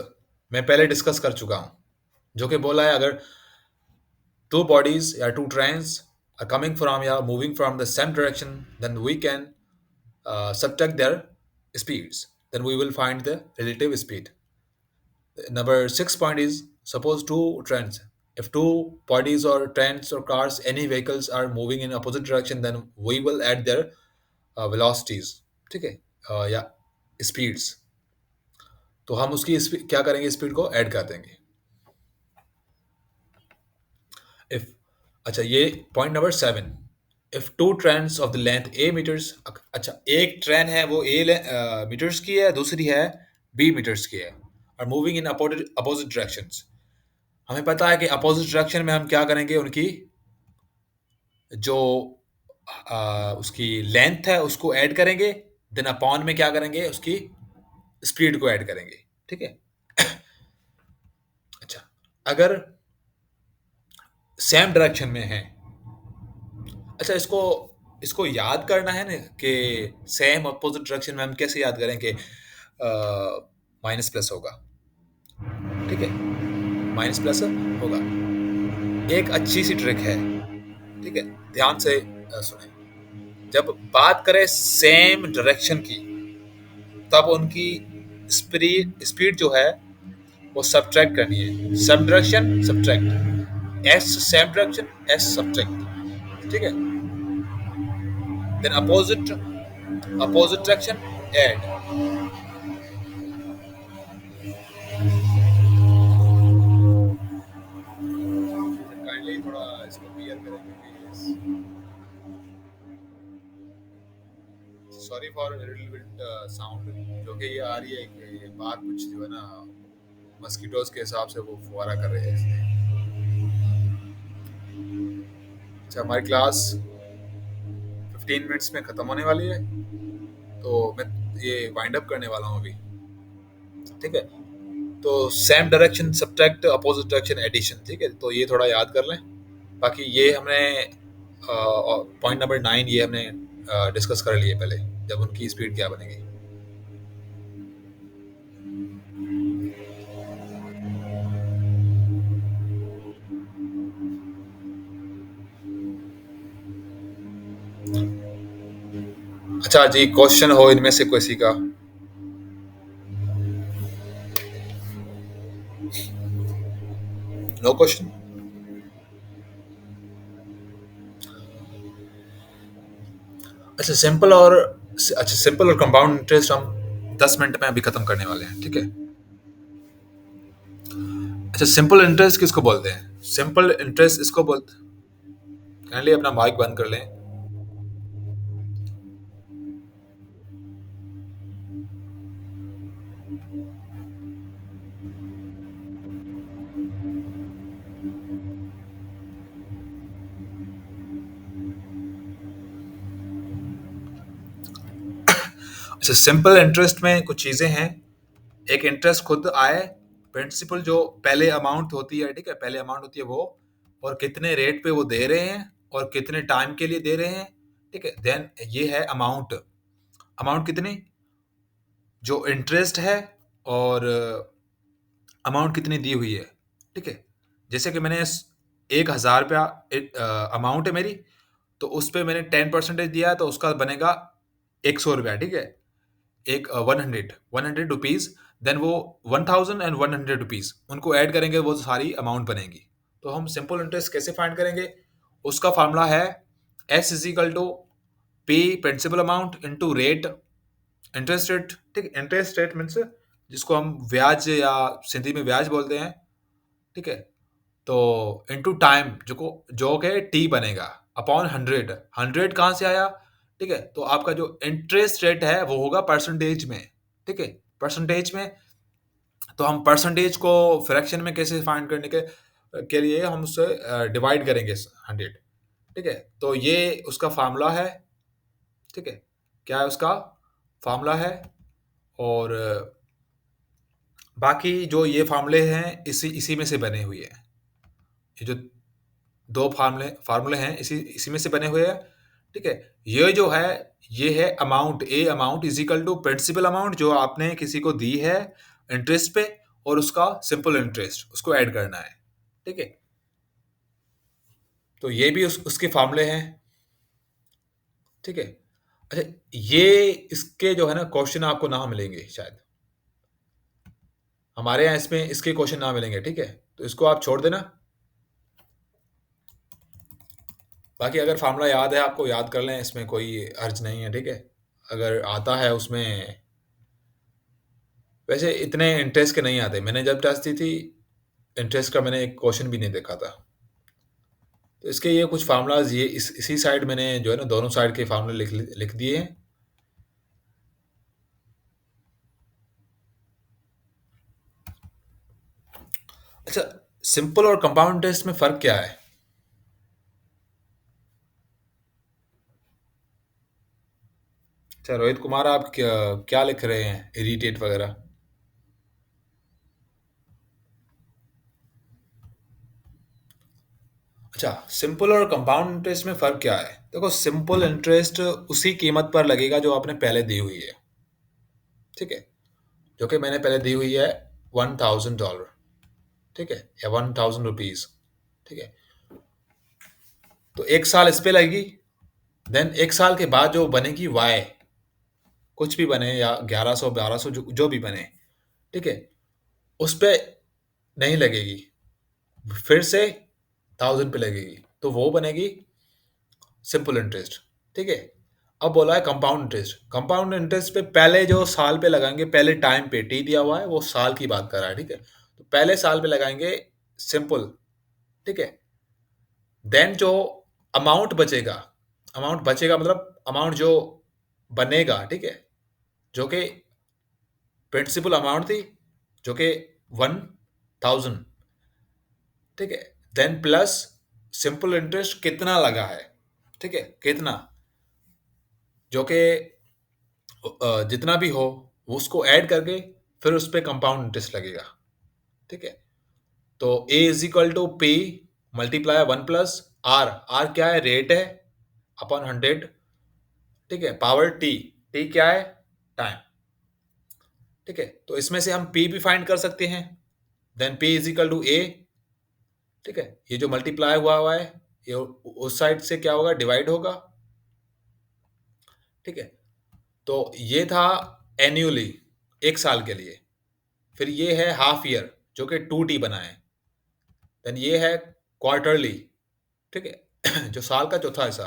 मैं पहले डिस्कस कर चुका हूं, जो कि बोला है अगर two bodies या two trains are coming from या moving from the same direction, then we can subtract their speeds, then we will find the relative speed. Number six point is Suppose two trends. If two bodies or trends or cars, any vehicles are moving in opposite direction, then we will add their velocities. ठीक है, या speeds. तो हम उसकी क्या करेंगे, speed को add कर देंगे. इफ अच्छा, ये point number 7. If two trains of the length a metres. अच्छा, एक ट्रेन है वो ए मीटर्स की है, दूसरी है बी मीटर्स की है, और मूविंग इन अपोजिट डायरेक्शंस. हमें पता है कि अपोजिट डायरेक्शन में हम क्या करेंगे, उनकी जो उसकी लेंथ है उसको ऐड करेंगे, देन अपॉन में क्या करेंगे, उसकी स्पीड को ऐड करेंगे. ठीक है. अच्छा, अगर सेम डायरेक्शन में है. अच्छा, इसको इसको याद करना है ना कि सेम अपोजिट डायरेक्शन में हम कैसे याद करें कि माइनस प्लस होगा. ठीक है, माइनस प्लस होगा. एक अच्छी सी ट्रिक है. ठीक है, ध्यान से सुने. जब बात करें सेम डायरेक्शन की, तब उनकी स्पीड स्पीड जो है वो सब्ट्रैक्ट करनी है. सब direction subtract, as same direction as subtract. ठीक है. Then opposite direction add. Kindly थोड़ा इसको क्लियर करेंगे. Sorry for little bit sound जो कि ये आ रही है कि ये बाहर कुछ जो है ना मस्कीटोज के हिसाब से वो फुहारा कर रहे हैं इसलिए. अच्छा, हमारी क्लास 15 मिनट्स में ख़त्म होने वाली है, तो मैं ये वाइंड अप करने वाला हूँ अभी. ठीक है. तो same direction subtract, opposite direction addition. ठीक है, तो ये थोड़ा याद कर लें. बाकी ये हमने पॉइंट नंबर 9 ये हमने डिस्कस कर लिए पहले, जब उनकी स्पीड क्या बनेगी. अच्छा जी, क्वेश्चन हो इनमें से किसी का? No question. अच्छा, सिंपल और कंपाउंड इंटरेस्ट हम 10 मिनट में अभी खत्म करने वाले हैं. ठीक है. अच्छा, सिंपल इंटरेस्ट किसको बोलते हैं? सिंपल इंटरेस्ट इसको बोलते. काइंडली अपना माइक बंद कर लें. अच्छा, सिंपल इंटरेस्ट में कुछ चीजें हैं. एक इंटरेस्ट खुद आए, प्रिंसिपल जो पहले अमाउंट होती है. ठीक है, पहले अमाउंट होती है वो, और कितने रेट पे वो दे रहे हैं और कितने टाइम के लिए दे रहे हैं. ठीक है. देन ये है अमाउंट. अमाउंट कितनी, जो इंटरेस्ट है, और अमाउंट कितनी दी हुई है. ठीक है. जैसे कि मैंने 1,000 रुपया अमाउंट है मेरी, तो उस पे मैंने 10% दिया, तो उसका बनेगा 100 रुपया. ठीक है. एक 100 रुपीज़. देन वो 1,100 रुपीज़ उनको ऐड करेंगे, वो सारी अमाउंट बनेगी. तो हम सिंपल इंटरेस्ट कैसे फाइंड करेंगे? उसका फार्मूला है S is equal to P principal amount into rate, interest rate. ठीक है. इंटरेस्ट रेट मीन्स जिसको हम ब्याज या सिंधी में ब्याज बोलते हैं. ठीक है. तो इंटू टाइम जो कि टी बनेगा, अपॉन 100 कहाँ से आया? ठीक है. तो आपका जो इंटरेस्ट रेट है वो होगा परसेंटेज में. ठीक है, परसेंटेज में. तो हम परसेंटेज को फ्रैक्शन में कैसे फाइंड करने के लिए हम उससे डिवाइड करेंगे 100. ठीक है. तो ये उसका फार्मूला है. ठीक है. क्या है उसका फार्मूला है? और बाकी जो ये फार्मूले हैं इसी इसी में से बने हुए हैं. ये जो दो फार्मूले हैं इसी इसी में से बने हुए हैं. ठीक है. ये जो है, ये है amount. A amount is equal to principal amount जो आपने किसी को दी है इंटरेस्ट पे, और उसका सिंपल इंटरेस्ट उसको ऐड करना है. ठीक है. तो ये भी उसके फार्मूले हैं. ठीक है. अच्छा, ये इसके जो है ना क्वेश्चन आपको ना मिलेंगे शायद. हमारे यहाँ इसमें इसके क्वेश्चन ना मिलेंगे. ठीक है. तो इसको आप छोड़ देना। बाकी अगर फार्मूला याद है आपको, याद कर लें, इसमें कोई हर्ज नहीं है, ठीक है। अगर आता है उसमें, वैसे इतने इंटरेस्ट के नहीं आते, मैंने जब टेस्ट दी थी इंटरेस्ट का मैंने एक क्वेश्चन भी नहीं देखा था। तो इसके ये कुछ फार्मूलाज, ये इसी साइड मैंने जो है ना दोनों साइड के फार्मूले लिख लिख दिए हैं। अच्छा, सिंपल और कंपाउंड इंटरेस्ट में फ़र्क क्या है? अच्छा रोहित कुमार, आप क्या क्या लिख रहे हैं, इरिटेट वगैरह? अच्छा, सिंपल और कंपाउंड इंटरेस्ट में फ़र्क क्या है? देखो, सिंपल इंटरेस्ट उसी कीमत पर लगेगा जो आपने पहले दी हुई है, ठीक है। जो कि मैंने पहले दी हुई है $1000, ठीक है, या ₹1000, ठीक है। तो 1 साल इस पे लगेगी, देन 1 साल के बाद जो बनेगी वाई, कुछ भी बने, या 1100 1200 जो भी बने, ठीक है, उस पे नहीं लगेगी, फिर से 1000 पे लगेगी, तो वो बनेगी सिंपल इंटरेस्ट, ठीक है। अब बोला है कंपाउंड इंटरेस्ट। कंपाउंड इंटरेस्ट पे पहले जो साल पे लगाएंगे, पहले टाइम पे टी दिया हुआ है, वो साल की बात कर रहा है, ठीक है। तो पहले साल पे लगाएंगे सिंपल, ठीक है। देन जो अमाउंट बचेगा मतलब अमाउंट जो बनेगा, ठीक है, जो कि प्रिंसिपल अमाउंट थी, जो कि 1000, ठीक है। देन प्लस सिंपल इंटरेस्ट कितना लगा है, ठीक है, कितना, जो कि जितना भी हो उसको ऐड करके फिर उस पे कंपाउंड इंटरेस्ट लगेगा, ठीक है। तो a is equal to p multiply 1 plus r. R क्या है? रेट है अपॉन 100, ठीक है, पावर टी। टी क्या है? टाइम, ठीक है। तो इसमें से हम पी भी फाइंड कर सकते हैं। Then p is equal to a, ठीक है। ये जो मल्टीप्लाई हुआ हुआ है, ये उस साइड से क्या होगा? डिवाइड होगा, ठीक है। तो ये था एन्युअली, 1 साल के लिए। फिर ये है हाफ ईयर, जो कि 2T बना है। देन ये है क्वार्टरली, ठीक है, जो साल का चौथा हिस्सा।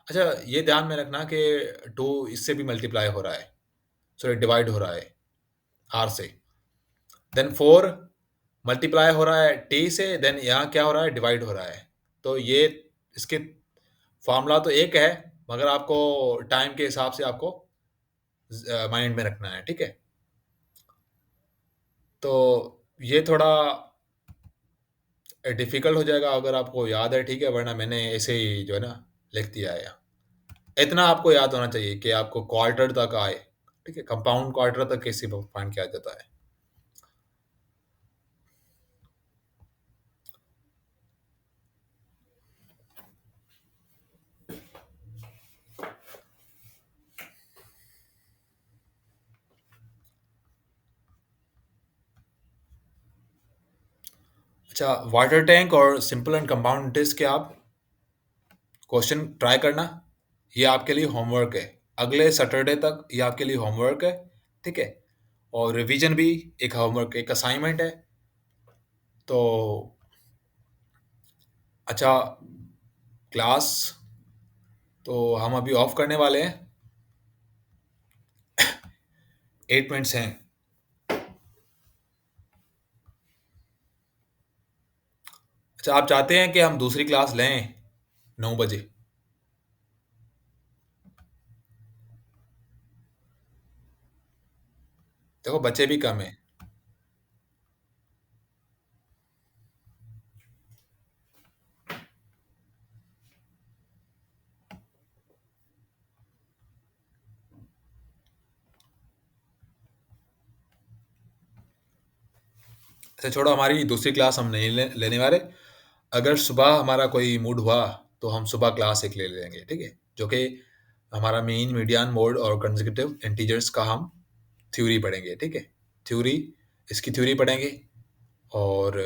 अच्छा, ये ध्यान में रखना कि 2 इससे भी मल्टीप्लाई हो रहा है, सॉरी डिवाइड हो रहा है आर से। देन 4 मल्टीप्लाई हो रहा है टी से, देन यहाँ क्या हो रहा है? डिवाइड हो रहा है। तो ये इसके फॉर्मूला तो एक है, मगर आपको टाइम के हिसाब से आपको माइंड में रखना है, ठीक है। तो ये थोड़ा डिफिकल्ट हो जाएगा अगर आपको याद है, ठीक है, वरना मैंने ऐसे ही जो है ना लिख दिया है। इतना आपको याद होना चाहिए कि आपको क्वार्टर तक आए, ठीक है, कंपाउंड क्वार्टर तक कैसे फाइंड किया जाता है। अच्छा, वाटर टैंक और सिंपल एंड कंपाउंड इंटरेस्ट के आप क्वेश्चन ट्राई करना। ये आपके लिए होमवर्क है, अगले सैटरडे तक ये आपके लिए होमवर्क है, ठीक है। और रिवीजन भी एक होमवर्क, एक असाइनमेंट है। तो अच्छा, क्लास तो हम अभी ऑफ करने वाले हैं, 8 मिनट्स हैं। अच्छा, आप चाहते हैं कि हम दूसरी क्लास लें 9 बजे? देखो बच्चे भी कम हैं। अच्छा छोड़ो, हमारी दूसरी क्लास हम नहीं लेने वाले। अगर सुबह हमारा कोई मूड हुआ तो हम सुबह क्लास एक ले लेंगे, ठीक है, जो कि हमारा मीन, मीडियन, मोड और कंसेक्यूटिव इंटीजर्स का हम थ्योरी पढ़ेंगे, ठीक है। थ्योरी, इसकी थ्योरी पढ़ेंगे, और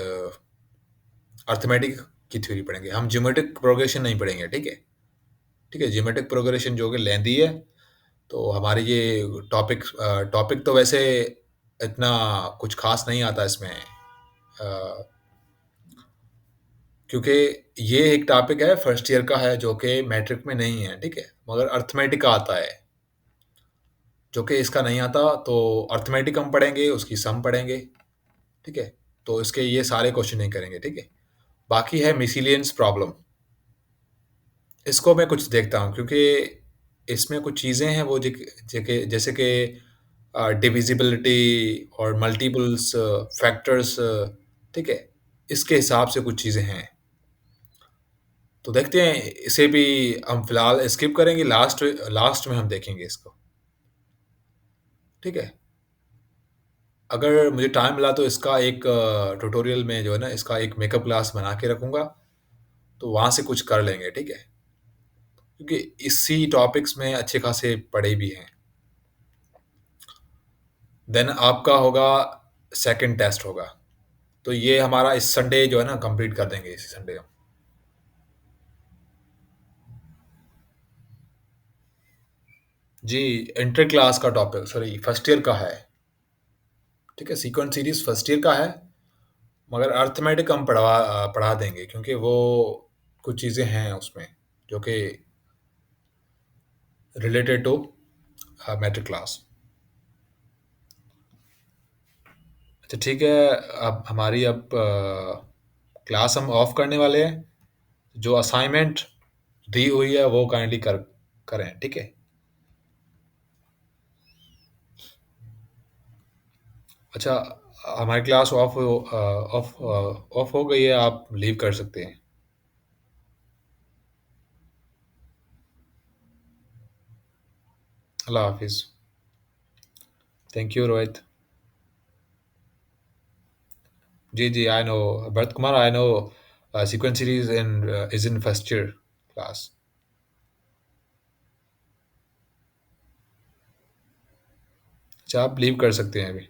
अर्थमेटिक की थ्योरी पढ़ेंगे। हम ज्योमेट्रिक प्रोग्रेशन नहीं पढ़ेंगे, ठीक है। ठीक है, ज्योमेट्रिक प्रोग्रेशन जो कि लेंदी है। तो हमारी ये टॉपिक टॉपिक तो वैसे इतना कुछ खास नहीं आता इसमें। क्योंकि ये एक टॉपिक है फर्स्ट ईयर का है जो कि मैट्रिक में नहीं है, ठीक है? मगर अर्थमेटिक का आता है, जो कि इसका नहीं आता, तो अर्थमेटिक हम पढ़ेंगे, उसकी सम पढ़ेंगे, ठीक है? तो इसके ये सारे क्वेश्चन नहीं करेंगे, ठीक है? बाकी है मिसलेनियस प्रॉब्लम। इसको मैं कुछ देखता हूँ क्योंकि इसमें कुछ चीज़ें हैं वो जैसे कि डिविजिबिलिटी और मल्टीपल्स फैक्टर्स, ठीक है? इसके हिसाब से कुछ चीज़ें हैं। तो देखते हैं, इसे भी हम फिलहाल स्किप करेंगे, लास्ट लास्ट में हम देखेंगे इसको, ठीक है? अगर मुझे टाइम मिला तो इसका एक ट्यूटोरियल में जो है ना, इसका एक मेकअप क्लास बना के रखूँगा, तो वहाँ से कुछ कर लेंगे, ठीक है? क्योंकि इसी टॉपिक्स में अच्छे खासे पढ़े भी हैं। देन आपका होगा सेकंड टेस्ट होगा, तो ये हमारा इस संडे जो है ना कंप्लीट कर देंगे, इसी संडे हम। जी, इंटर क्लास का टॉपिक, सॉरी फर्स्ट ईयर का है, ठीक है? सीक्वेंस सीरीज फर्स्ट ईयर का है, मगर अर्थमेटिक हम पढ़ा देंगे क्योंकि वो कुछ चीज़ें हैं उसमें जो कि रिलेटेड टू मैट्रिक क्लास। अच्छा ठीक है, अब हमारी क्लास हम ऑफ करने वाले हैं। जो असाइनमेंट दी हुई है वो काइंडली करें, ठीक है? अच्छा, हमारी क्लास ऑफ हो गई है, आप लीव कर सकते हैं। अल्लाह हाफिज़। Thank you Rohit. जी जी, I know Bharat Kumar, I know sequence series in is in first year class. अच्छा, आप लीव कर सकते हैं अभी।